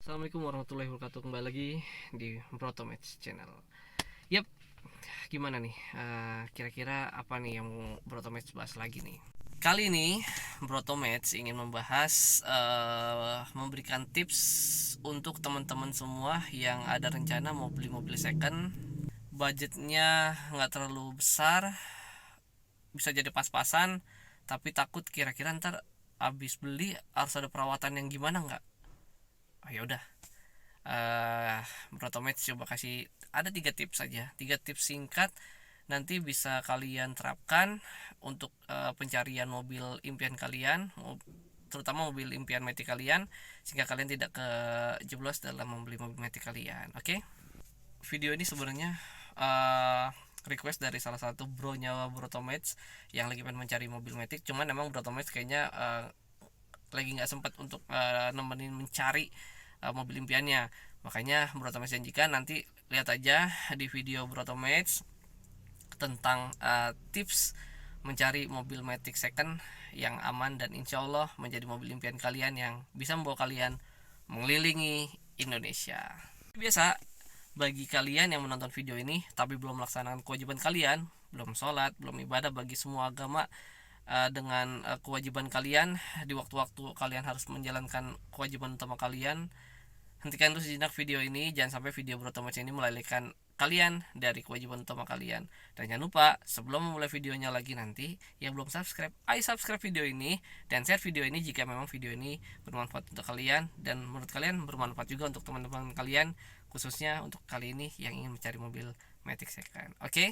Assalamualaikum warahmatullahi wabarakatuh. Kembali lagi di Brotomats Channel. Yap, gimana nih? Kira-kira apa nih yang mau Brotomats bahas lagi nih? Kali ini Brotomats ingin membahas memberikan tips untuk teman-teman semua yang ada rencana mau beli mobil second. Budgetnya nggak terlalu besar, bisa jadi pas-pasan, tapi takut kira-kira ntar abis beli harus ada perawatan yang gimana nggak? Oh, ya udah, Brotomate coba kasih ada 3 tips saja, 3 tips singkat nanti bisa kalian terapkan untuk pencarian mobil impian kalian, terutama mobil impian Matic kalian, sehingga kalian tidak kejeblos dalam membeli mobil Matic kalian. Oke, video ini sebenarnya request dari salah satu bronya Brotomates yang lagi pengen mencari mobil Matic, cuman emang Brotomates kayaknya lagi nggak sempat untuk nemenin mencari mobil impiannya. Makanya Brotomates janjikan nanti lihat aja di video Brotomates tentang tips mencari mobil Matic second yang aman dan insya Allah menjadi mobil impian kalian yang bisa membawa kalian mengelilingi Indonesia. Biasa, bagi kalian yang menonton video ini tapi belum melaksanakan kewajiban kalian, belum sholat, belum ibadah bagi semua agama, dengan kewajiban kalian di waktu-waktu kalian harus menjalankan kewajiban utama kalian, hentikan dulu sejenak video ini. Jangan sampai video Brotomats ini melalaikan kalian dari kewajiban utama kalian. Dan jangan lupa sebelum memulai videonya lagi nanti, yang belum subscribe, ayo subscribe video ini dan share video ini jika memang video ini bermanfaat untuk kalian dan menurut kalian bermanfaat juga untuk teman-teman kalian, khususnya untuk kali ini yang ingin mencari mobil Matic second. Oke?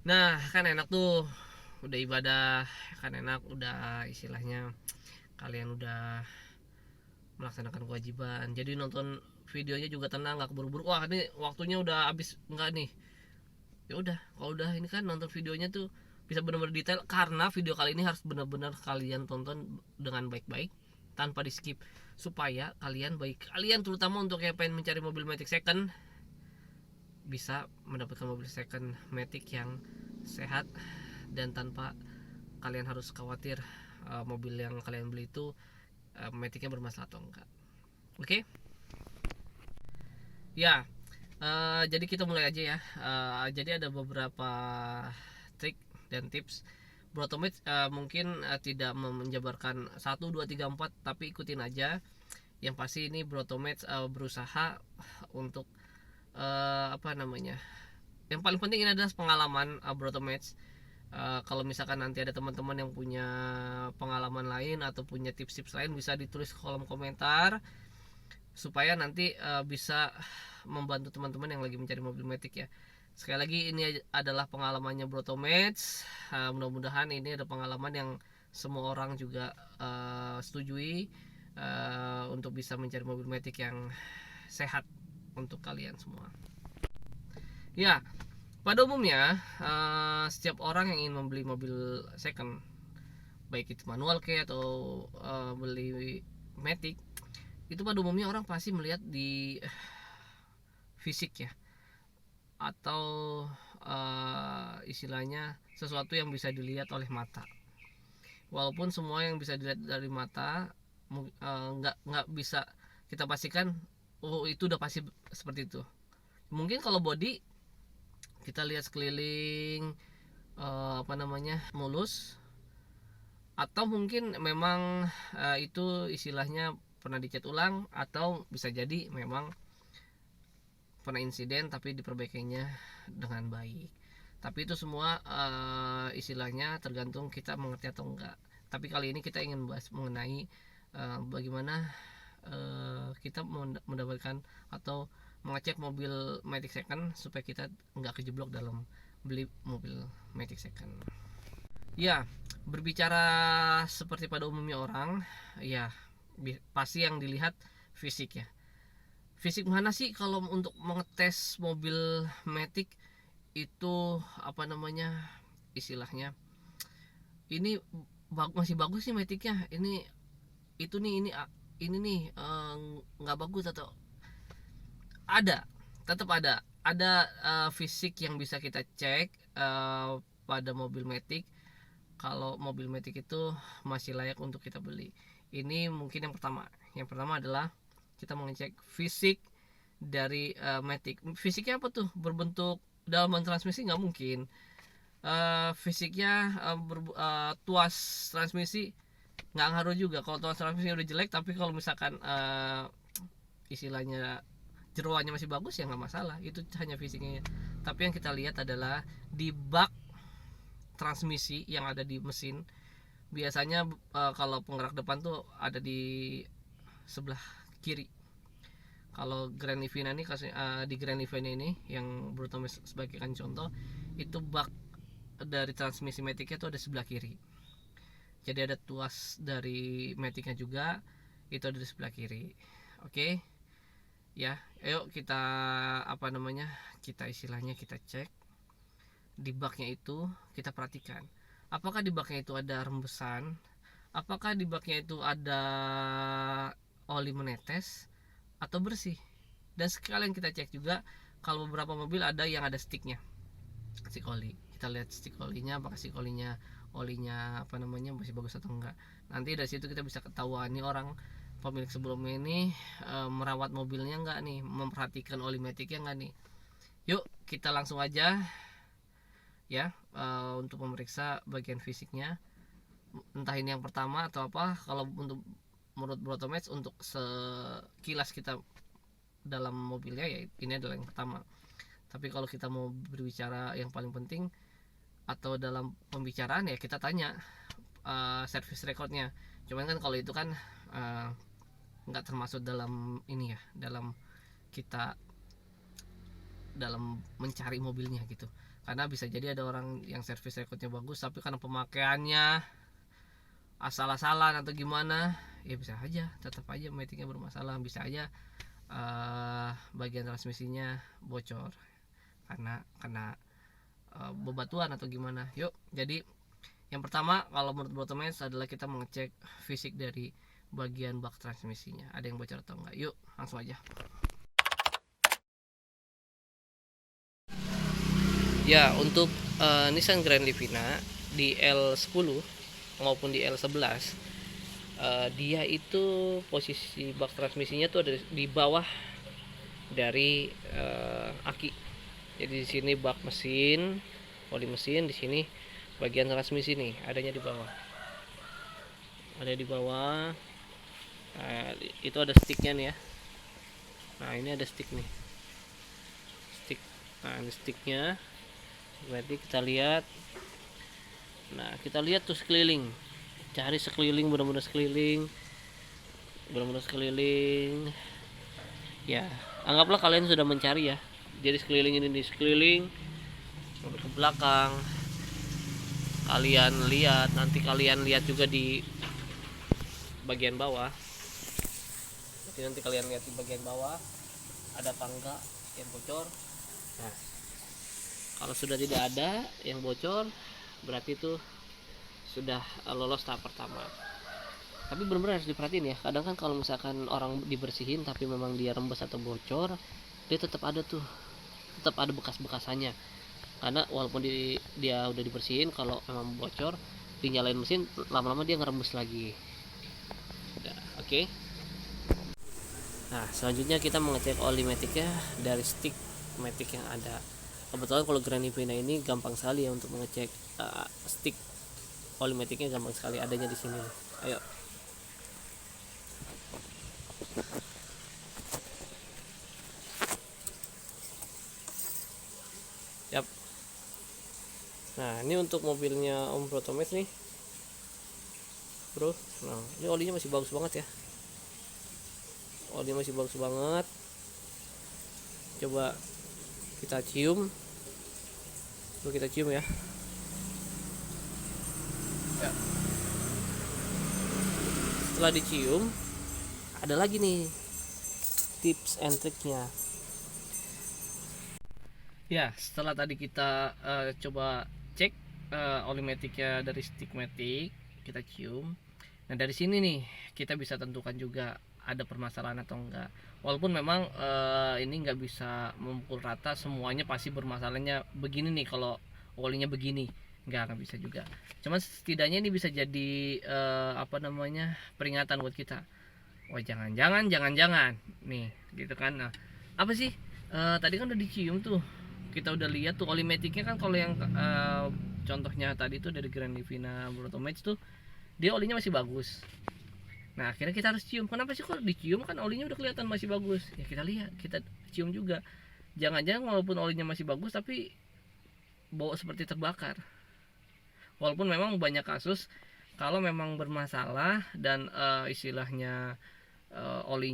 Nah, kan enak tuh, udah ibadah, kan enak, udah istilahnya kalian udah melaksanakan kewajiban, jadi nonton videonya juga tenang, nggak keburu-buru. Wah, ini waktunya udah habis nggak nih? Ya udah, kalau udah ini kan nonton videonya tuh bisa benar-benar detail, karena video kali ini harus benar-benar kalian tonton dengan baik-baik tanpa di skip, supaya kalian terutama untuk yang pengen mencari mobil Matic second bisa mendapatkan mobil second Matic yang sehat dan tanpa kalian harus khawatir mobil yang kalian beli itu Maticnya bermasalah atau enggak. Oke? Ya, jadi kita mulai aja ya. Jadi ada beberapa trik dan tips. Brotomate mungkin tidak menjabarkan 1, 2, 3, 4, tapi ikutin aja. Yang pasti ini Brotomate berusaha untuk apa namanya, yang paling penting ini adalah pengalaman Brotomate. Kalau misalkan nanti ada teman-teman yang punya pengalaman lain atau punya tips-tips lain, bisa ditulis kolom komentar supaya nanti bisa membantu teman-teman yang lagi mencari mobil Matic ya. Sekali lagi, ini adalah pengalamannya Brotomate. Mudah-mudahan ini ada pengalaman yang semua orang juga setujui untuk bisa mencari mobil Matic yang sehat untuk kalian semua. Ya, pada umumnya setiap orang yang ingin membeli mobil second, baik itu manual kayak atau beli Matic, itu pada umumnya orang pasti melihat di fisik ya, atau istilahnya sesuatu yang bisa dilihat oleh mata. Walaupun semua yang bisa dilihat dari mata nggak bisa kita pastikan oh itu udah pasti seperti itu. Mungkin kalau body kita lihat sekeliling mulus, atau mungkin memang itu istilahnya pernah dicat ulang, atau bisa jadi memang pernah insiden tapi diperbaikinya dengan baik. Tapi itu semua istilahnya tergantung kita mengerti atau enggak. Tapi kali ini kita ingin bahas mengenai bagaimana kita mendapatkan atau mengecek mobil Matic second supaya kita nggak kejeblok dalam beli mobil Matic second. Ya, berbicara seperti pada umumnya orang, ya pasti yang dilihat fisik ya. Fisik mana sih kalau untuk mengetes mobil Matic itu, apa namanya istilahnya, ini masih bagus sih Maticnya, ini itu nih, ini nih nggak bagus, atau ada, tetap ada fisik yang bisa kita cek pada mobil Matic, kalau mobil Matic itu masih layak untuk kita beli. Ini mungkin yang pertama. Yang pertama adalah kita mengecek fisik dari Matic. Fisiknya apa tuh? Berbentuk dalaman transmisi nggak mungkin. Fisiknya tuas transmisi nggak ngaruh juga. Kalau tuas transmisi udah jelek, tapi kalau misalkan istilahnya jeroannya masih bagus ya nggak masalah, itu hanya fisiknya. Tapi yang kita lihat adalah di bak transmisi yang ada di mesin. Biasanya kalau penggerak depan tuh ada di sebelah kiri. Kalau Grand Livina ini di Grand Livina ini yang Brutomes sebagai contoh, itu bak dari transmisi Maticnya itu ada sebelah kiri. Jadi ada tuas dari Maticnya juga, itu ada di sebelah kiri. Oke. Ya, ayo kita kita istilahnya kita cek di baknya itu. Kita perhatikan apakah di baknya itu ada rembesan, apakah di baknya itu ada oli menetes atau bersih. Dan sekalian kita cek juga kalau beberapa mobil ada yang ada sticknya, stick oli. Kita lihat stick olinya, apakah stick olinya masih bagus atau enggak. Nanti dari situ kita bisa ketahuan nih orang pemilik sebelumnya ini merawat mobilnya enggak nih, memperhatikan oli Maticnya enggak nih. Yuk kita langsung aja ya untuk memeriksa bagian fisiknya, entah ini yang pertama atau apa. Kalau untuk menurut Brutomes, untuk sekilas kita dalam mobilnya ya ini adalah yang pertama. Tapi kalau kita mau berbicara yang paling penting atau dalam pembicaraan ya kita tanya service recordnya. Cuman kan kalau itu kan nggak termasuk dalam ini ya, dalam kita dalam mencari mobilnya gitu. Karena bisa jadi ada orang yang service recordnya bagus, tapi karena pemakaiannya asal-asalan atau gimana, ya bisa aja tetap aja Maticnya bermasalah. Bisa aja bagian transmisinya bocor karena bebatuan atau gimana. Yuk, jadi yang pertama kalau menurut Brutomes adalah kita mengecek fisik dari bagian bak transmisinya, ada yang bocor atau enggak. Yuk langsung aja. Ya, untuk Nissan Grand Livina di L10 maupun di L11, dia itu posisi bak transmisinya tuh ada di bawah dari aki. Jadi di sini bak mesin, oli mesin, di sini bagian transmisi nih adanya di bawah. Ada di bawah. Nah, itu ada sticknya nih ya. Nah, ini ada stick nih. Stick. Nah, ini sticknya. Berarti kita lihat. Nah, kita lihat tuh sekeliling. Cari sekeliling, benar-benar sekeliling. Benar-benar sekeliling. Ya, anggaplah kalian sudah mencari ya. Jadi sekeliling ini, sekeliling ke belakang. Kalian lihat, nanti kalian lihat juga di bagian bawah. Nanti kalian lihat di bagian bawah ada apa enggak yang bocor. Nah, kalau sudah tidak ada yang bocor, berarti itu sudah lolos tahap pertama. Tapi benar-benar harus diperhatiin ya. Kadang kan kalau misalkan orang dibersihin tapi memang dia rembes atau bocor, dia tetap ada bekas-bekasannya. Karena walaupun dia udah dibersihin, kalau memang bocor, dinyalain mesin, lama-lama dia ngerembes lagi. Oke. Nah, selanjutnya kita mengecek oli Maticnya dari stick Matic yang ada. Kebetulan kalau Grand Livina ini gampang sekali ya untuk mengecek stick oli Maticnya, gampang sekali, adanya di sini. Ayo. Yap. Nah, ini untuk mobilnya Om Brutomes nih, bro. Nah, ini olinya masih bagus banget ya. Olinya masih bagus banget. Coba kita cium. Coba kita cium ya. Ya. Setelah dicium, ada lagi nih tips and triknya. Ya, setelah tadi kita coba cek oli Maticnya dari stick Matic, kita cium. Nah, dari sini nih kita bisa tentukan juga ada permasalahan atau enggak. Walaupun memang ini nggak bisa memukul rata semuanya pasti bermasalahnya begini nih kalau olinya begini. nggak bisa juga. Cuman setidaknya ini bisa jadi peringatan buat kita. Wah, jangan nih gitu kan. Nah, apa sih tadi kan udah dicium tuh, kita udah lihat tuh oli metiknya kan. Kalau yang contohnya tadi tuh dari Grand Livina Brotomatch tuh, dia olinya masih bagus. Nah, akhirnya kita harus cium. Kenapa sih kok dicium, kan olinya udah kelihatan masih bagus? Ya kita lihat, kita cium juga. Jangan-jangan walaupun olinya masih bagus tapi bau seperti terbakar. Walaupun memang banyak kasus kalau memang bermasalah dan istilahnya oli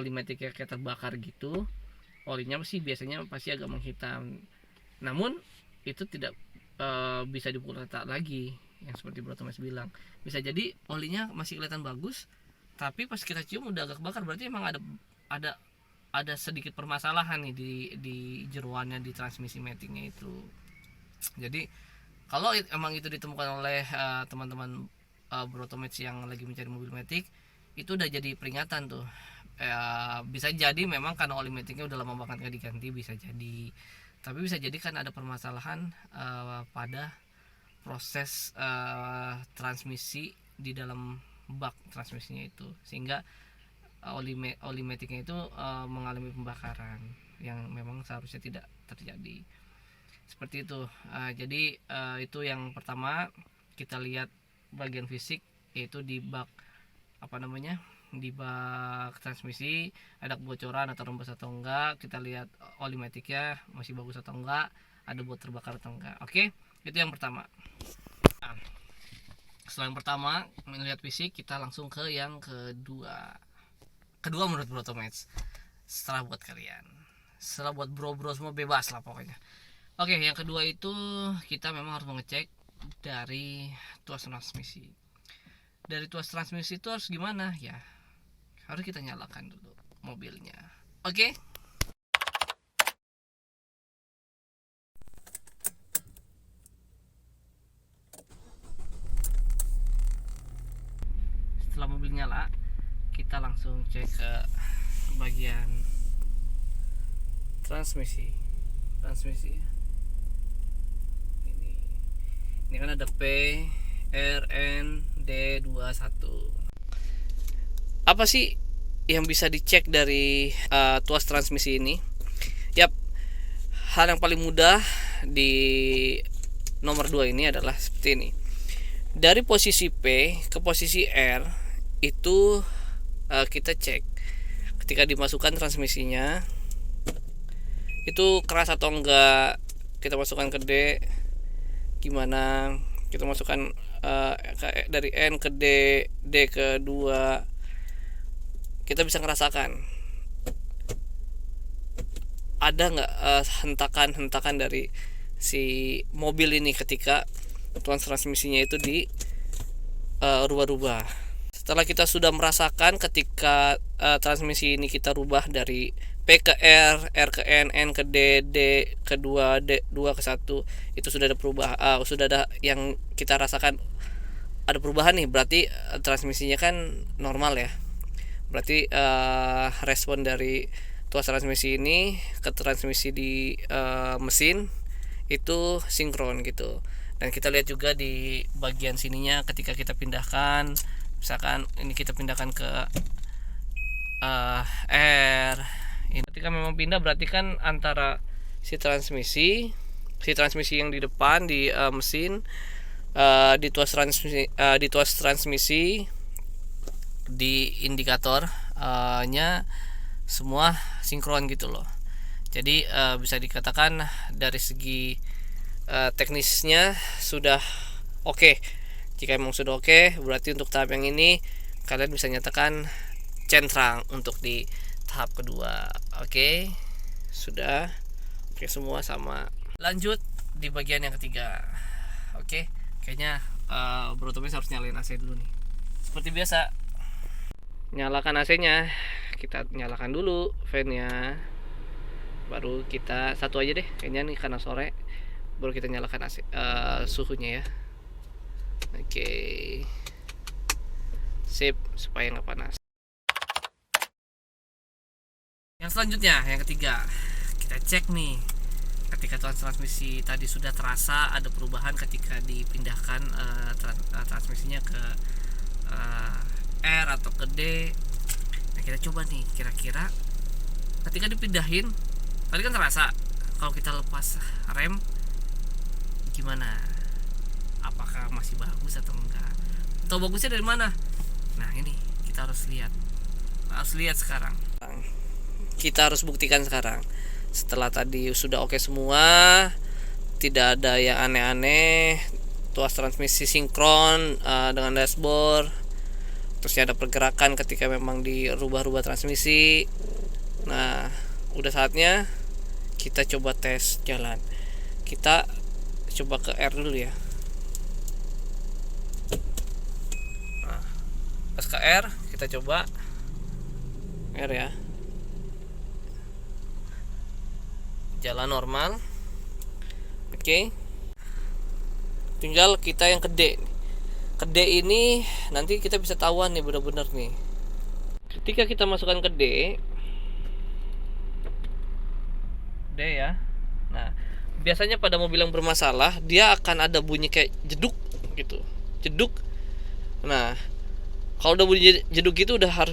metiknya kayak terbakar gitu, olinya sih biasanya pasti agak menghitam. Namun itu tidak bisa dipukul rata lagi, yang seperti Bro Thomas bilang. Bisa jadi olinya masih kelihatan bagus, tapi pas kita cium udah agak bakar, berarti emang ada sedikit permasalahan nih di jeruannya, di transmisi metiknya itu. Jadi kalau emang itu ditemukan oleh teman-teman Brotomatch yang lagi mencari mobil metik, itu udah jadi peringatan tuh. Bisa jadi memang karena oli metiknya udah lama banget nggak diganti, bisa jadi. Tapi bisa jadi kan ada permasalahan pada proses transmisi di dalam bak transmisinya itu, sehingga oli metiknya itu mengalami pembakaran yang memang seharusnya tidak terjadi. Seperti itu. Jadi itu yang pertama, kita lihat bagian fisik, yaitu di bak di bak transmisi ada kebocoran atau rembes atau enggak. Kita lihat oli metiknya masih bagus atau enggak, ada bau terbakar atau enggak. Oke, itu yang pertama. Nah, setelah yang pertama melihat fisik, kita langsung ke yang kedua menurut Brotomatch. Setelah buat kalian, setelah buat bro semua bebas lah pokoknya. Oke, yang kedua itu kita memang harus mengecek dari tuas transmisi. Dari tuas transmisi itu harus gimana ya? Harus kita nyalakan dulu mobilnya. Oke. Setelah mobil nyala, kita langsung cek ke bagian transmisi. Ini kan ada PRND21. Apa sih yang bisa dicek dari tuas transmisi ini? Yap, hal yang paling mudah di nomor 2 ini adalah seperti ini. Dari posisi P ke posisi R itu kita cek ketika dimasukkan transmisinya itu keras atau enggak. Kita masukkan ke D, gimana, kita masukkan dari N ke D ke 2, kita bisa ngerasakan ada nggak hentakan dari si mobil ini ketika tuas transmisinya itu di rubah-rubah. Setelah kita sudah merasakan ketika transmisi ini kita rubah dari P ke R, R ke N ke D, D ke 2, D 2 ke 1, itu sudah ada perubahan, sudah ada yang kita rasakan ada perubahan nih, berarti transmisinya kan normal ya. Berarti respon dari tuas transmisi ini ke transmisi di mesin itu sinkron gitu. Dan kita lihat juga di bagian sininya ketika kita pindahkan, misalkan ini kita pindahkan ke R, ini ketika memang pindah berarti kan antara si transmisi yang di depan di mesin, di tuas transmisi di indikator nya semua sinkron gitu loh. Jadi bisa dikatakan dari segi teknisnya sudah oke. Jika emang sudah oke, berarti untuk tahap yang ini kalian bisa nyatakan centrang untuk di tahap kedua. Oke, sudah oke semua sama. Lanjut di bagian yang ketiga. Oke, kayaknya Bro Thomas harus nyalain AC dulu nih. Seperti biasa, nyalakan AC-nya. Kita nyalakan dulu fan-nya, baru kita satu aja deh kayaknya nih karena sore, baru kita nyalakan AC, suhunya ya. Oke, sip, supaya nggak panas. Yang selanjutnya, yang ketiga, kita cek nih ketika transmisi tadi sudah terasa ada perubahan ketika dipindahkan transmisinya ke R atau ke D. Nah, kita coba nih kira-kira ketika dipindahin tadi kan terasa, kalau kita lepas rem gimana, apakah masih bagus atau enggak, atau bagusnya dari mana? Nah, ini kita harus lihat sekarang. Kita harus buktikan sekarang. Setelah tadi sudah oke semua, tidak ada yang aneh-aneh, tuas transmisi sinkron dengan dashboard, terus ada pergerakan ketika memang dirubah-rubah transmisi. Nah, udah saatnya kita coba tes jalan. Kita coba ke R dulu ya. Nah, pas ke R kita coba R ya, jalan normal. Oke. Tinggal kita yang ke D. Ke D ini nanti kita bisa tahuan nih benar-benar nih. Ketika kita masukkan ke D ya. Nah, biasanya pada mobil yang bermasalah dia akan ada bunyi kayak jeduk gitu. Jeduk. Nah, kalau udah bunyi jeduk gitu harus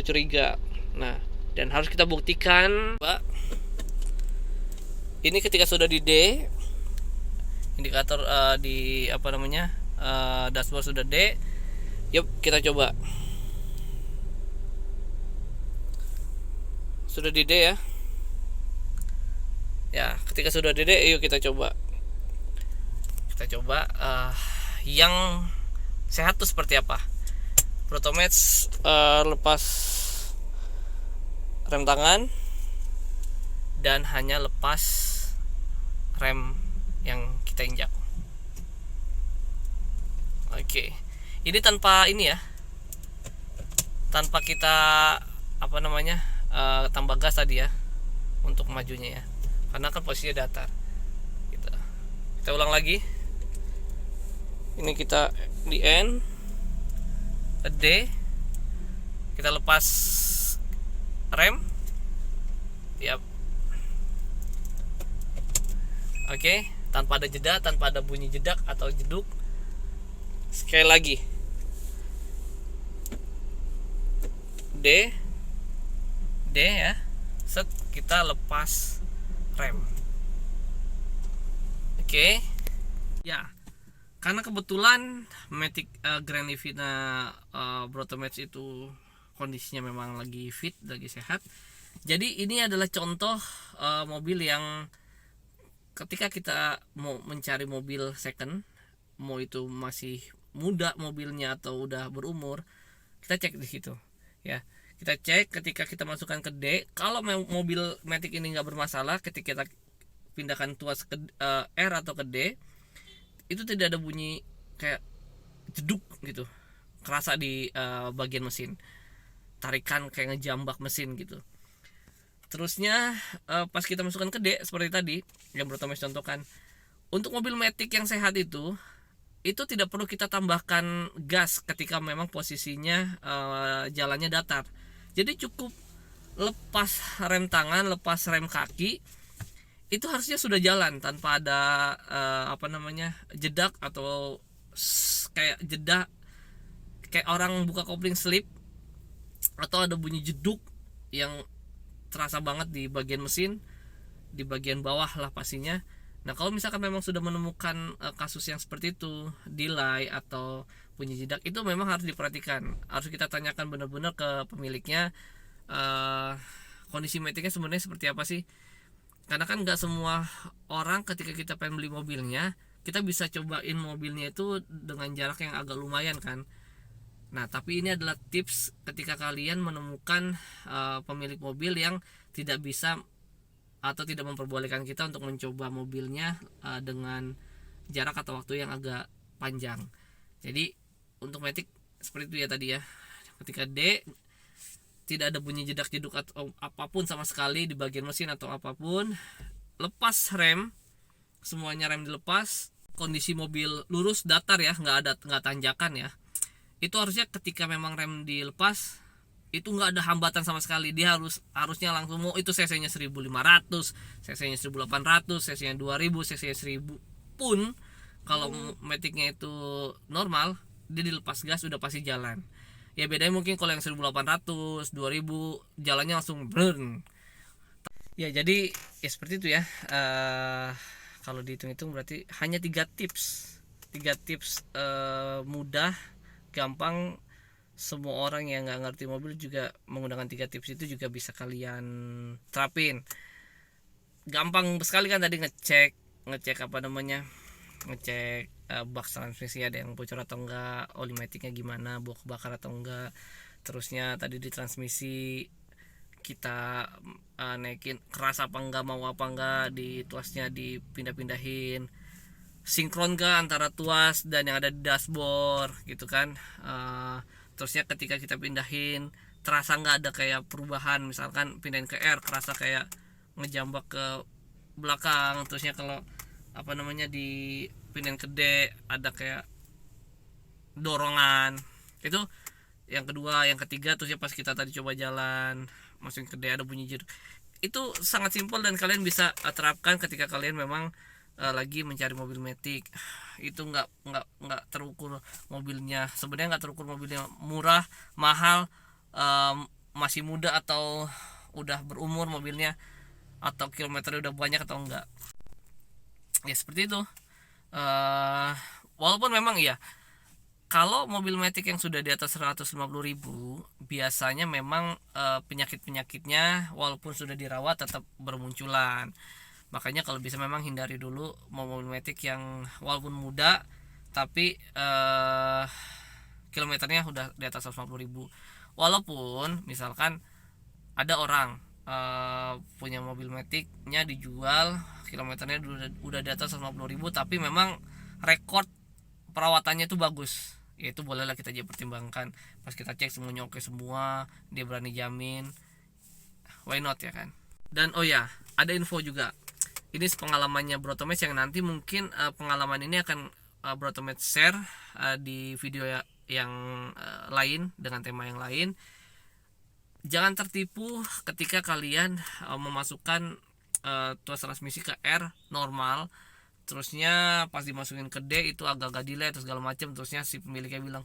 curiga. Nah, dan harus kita buktikan, Pak. Ini ketika sudah di D, indikator di dashboard sudah D. Yuk kita coba. Sudah di D ya. Ya, ketika sudah di D, yuk kita coba. Yang sehat tuh seperti apa? Protomatch lepas rem tangan dan hanya lepas rem yang kita injak. Oke. Ini tanpa ini ya. Tanpa kita tambah gas tadi ya untuk majunya ya. Karena kan posisinya datar. Kita ulang lagi. Ini kita di N, D, kita lepas rem. Yap. Oke, tanpa ada jeda, tanpa ada bunyi jedak atau jeduk. Sekali lagi. D ya. Set, kita lepas rem. Oke. Ya. Karena kebetulan Matic Grand Livina Protomatch itu kondisinya memang lagi fit, lagi sehat. Jadi ini adalah contoh mobil yang ketika kita mau mencari mobil second, mau itu masih muda mobilnya atau udah berumur, kita cek di situ ya. Kita cek ketika kita masukkan ke D, kalau mobil Matic ini nggak bermasalah, ketika kita pindahkan tuas ke R atau ke D, itu tidak ada bunyi kayak jeduk gitu, kerasa di bagian mesin, tarikan kayak ngejambak mesin gitu. Terusnya pas kita masukkan ke D seperti tadi yang Protomatch contohkan, untuk mobil Matic yang sehat itu tidak perlu kita tambahkan gas ketika memang posisinya jalannya datar. Jadi cukup lepas rem tangan, lepas rem kaki, itu harusnya sudah jalan tanpa ada jedak atau kayak jeda, kayak orang buka kopling slip, atau ada bunyi jeduk yang terasa banget di bagian mesin, di bagian bawah lah pastinya. Nah, kalau misalkan memang sudah menemukan kasus yang seperti itu, delay atau bunyi jedak, itu memang harus diperhatikan. Harus kita tanyakan benar-benar ke pemiliknya, kondisi Maticnya sebenarnya seperti apa sih. Karena kan nggak semua orang ketika kita pengen beli mobilnya, kita bisa cobain mobilnya itu dengan jarak yang agak lumayan kan. Nah, tapi ini adalah tips ketika kalian menemukan pemilik mobil yang tidak bisa atau tidak memperbolehkan kita untuk mencoba mobilnya dengan jarak atau waktu yang agak panjang. Jadi untuk Matic seperti itu ya tadi ya. Ketika D tidak ada bunyi jedak jeduk atau apapun sama sekali di bagian mesin atau apapun, lepas rem, semuanya rem dilepas, kondisi mobil lurus datar ya, nggak tanjakan ya. Itu harusnya ketika memang rem dilepas, itu nggak ada hambatan sama sekali. Dia harusnya langsung mau itu cc-nya 1500, cc-nya 1800, cc-nya 2000, cc-nya 1000 pun kalau Matic-nya itu normal, dia dilepas gas udah pasti jalan. Ya bedanya mungkin kalau yang 1800, 2000 jalannya langsung burn. Ya jadi ya seperti itu ya. Kalau dihitung-hitung berarti hanya 3 tips mudah, gampang, semua orang yang nggak ngerti mobil juga menggunakan 3 tips itu juga bisa kalian terapin. Gampang sekali kan tadi ngecek apa namanya, ngecek bak transmisi ada yang bocor atau enggak, oli maticnya gimana, bau kebakar atau enggak. Terusnya tadi di transmisi kita naikin keras apa enggak, mau apa enggak, di tuasnya dipindah-pindahin, sinkron ke antara tuas dan yang ada di dashboard gitu kan. Terusnya ketika kita pindahin terasa nggak ada kayak perubahan, misalkan pindahin ke R kerasa kayak ngejambak ke belakang. Terusnya kalau apa namanya di pindahin ke D ada kayak dorongan. Itu yang kedua. Yang ketiga terusnya pas kita tadi coba jalan masukin ke D ada bunyi jeduk. Itu sangat simpel dan kalian bisa terapkan ketika kalian memang lagi mencari mobil Matic. Itu nggak terukur mobilnya, sebenarnya nggak terukur mobilnya murah, mahal, masih muda atau udah berumur mobilnya, atau kilometernya udah banyak atau enggak. Ya seperti itu. Walaupun memang iya, kalau mobil Matic yang sudah di atas 150.000 biasanya memang penyakit-penyakitnya walaupun sudah dirawat tetap bermunculan. Makanya kalau bisa memang hindari dulu mobil Matic yang walaupun muda tapi kilometernya udah di atas 150.000. Walaupun misalkan ada orang punya mobil Matic-nya dijual, kilometernya udah di atas 150.000 tapi memang rekor perawatannya itu bagus, ya itu bolehlah kita aja pertimbangkan. Pas kita cek semuanya oke semua, dia berani jamin, why not ya kan. Dan oh ya, ada info juga, ini pengalamannya Brotomatch yang nanti mungkin pengalaman ini akan Brotomatch share di video yang lain dengan tema yang lain. Jangan tertipu ketika kalian memasukkan tuas transmisi ke R normal, terusnya pas dimasukin ke D itu agak-agak delay atau segala macam. Terusnya si pemiliknya bilang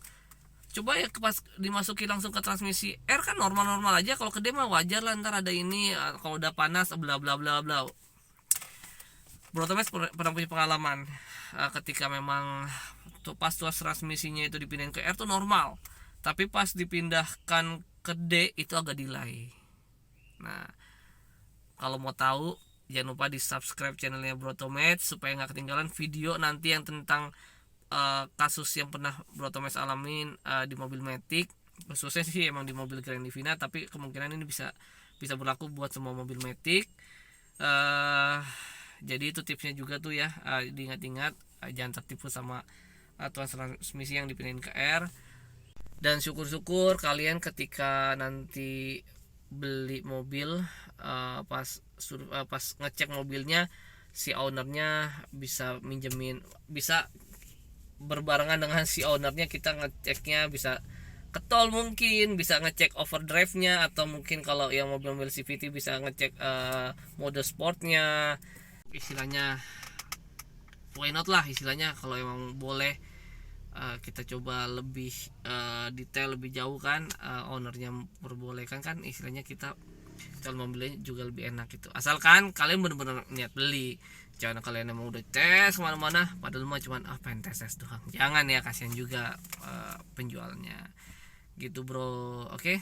coba ya pas dimasukin langsung ke transmisi R kan normal-normal aja, kalau ke D mah wajar lah, ntar ada ini kalau udah panas bla bla bla bla. Brotomatch pernah punya pengalaman ketika memang pas tuas transmisinya itu dipindahin ke R tuh normal, tapi pas dipindahkan ke D itu agak delay. Nah kalau mau tahu jangan lupa di subscribe channelnya Brotomatch supaya nggak ketinggalan video nanti yang tentang kasus yang pernah Brotomatch alamin di mobil Matic. Khususnya sih emang di mobil Grand Livina, tapi kemungkinan ini bisa berlaku buat semua mobil Matic. Jadi itu tipsnya juga tuh ya, diingat-ingat, jangan tertipu sama tuas transmisi yang dipindahin ke R. Dan syukur-syukur kalian ketika nanti beli mobil pas ngecek mobilnya si ownernya bisa minjemin, bisa berbarengan dengan si ownernya kita ngeceknya, bisa ke tol mungkin, bisa ngecek overdrive-nya, atau mungkin kalau yang mobil-mobil CVT bisa ngecek mode sportnya. Istilahnya why not lah istilahnya, kalau emang boleh kita coba lebih detail lebih jauh kan, ownernya memperbolehkan kan, istilahnya kita kalau membeli juga lebih enak gitu. Asalkan kalian benar-benar niat beli, jangan kalian emang udah tes kemana-mana padahal mah cuman pengen tes doang. Jangan ya, kasihan juga penjualnya gitu bro. Oke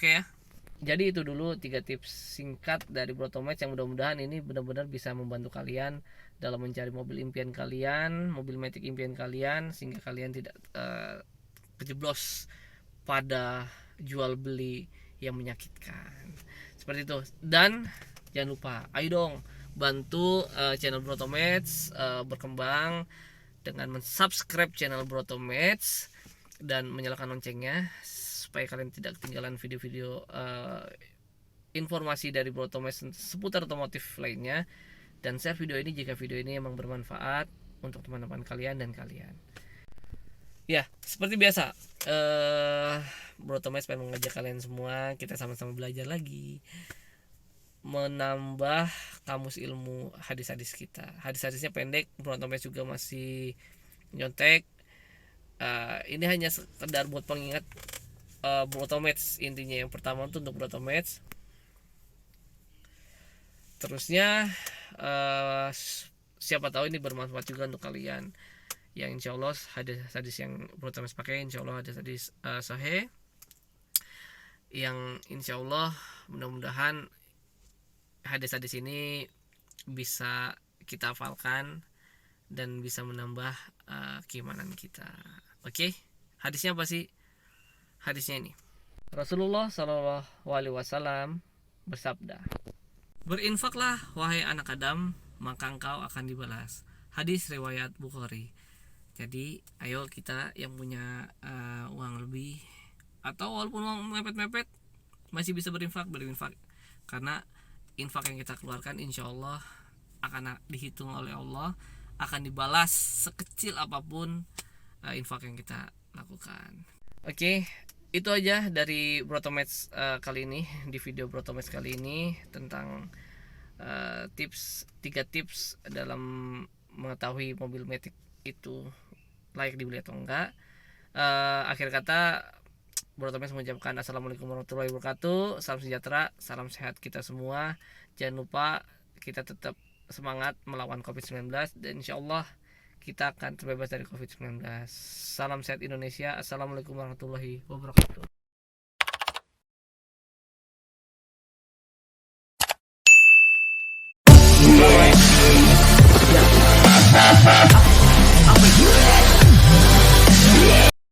ya. Jadi itu dulu 3 tips singkat dari Brotomatch yang mudah-mudahan ini benar-benar bisa membantu kalian dalam mencari mobil impian kalian, mobil Matic impian kalian, sehingga kalian tidak kejeblos pada jual beli yang menyakitkan seperti itu. Dan jangan lupa, ayo dong bantu channel Brotomatch berkembang dengan mensubscribe channel Brotomatch dan menyalakan loncengnya supaya kalian tidak ketinggalan video-video informasi dari Brotomatch seputar otomotif lainnya. Dan share video ini jika video ini memang bermanfaat untuk teman-teman kalian dan kalian. Ya, seperti biasa, Bro Thomas pengen mengajak kalian semua kita sama-sama belajar lagi, menambah kamus ilmu hadis-hadis kita. Hadis-hadisnya pendek, Bro Thomas juga masih nyontek. Ini hanya sekedar buat pengingat Bro Thomas. Intinya yang pertama itu untuk Bro Thomas. Terusnya siapa tahu ini bermanfaat juga untuk kalian. Yang insya Allah hadis yang Bro Thomas pakai insya Allah hadis sahih, yang insya Allah mudah-mudahan hadis-hadis ini bisa kita hafalkan dan bisa menambah keimanan kita. Oke, hadisnya apa sih? Hadisnya ini, Rasulullah Shallallahu Alaihi Wasallam bersabda, berinfaklah wahai anak Adam, maka engkau akan dibalas. Hadis riwayat Bukhari. Jadi ayo kita yang punya uang lebih, atau walaupun uang mepet-mepet, masih bisa berinfak. Karena infak yang kita keluarkan insya Allah akan dihitung oleh Allah, akan dibalas sekecil apapun infak yang kita lakukan. Oke, itu aja dari Bro Thomas kali ini, di video Bro Thomas kali ini tentang 3 tips dalam mengetahui mobil Matic itu layak dibeli atau enggak. Akhir kata, Bro Thomas mengucapkan assalamualaikum warahmatullahi wabarakatuh. Salam sejahtera, salam sehat kita semua. Jangan lupa kita tetap semangat melawan COVID-19 dan insya Allah kita akan terbebas dari COVID-19. Salam sehat Indonesia. Assalamualaikum warahmatullahi wabarakatuh.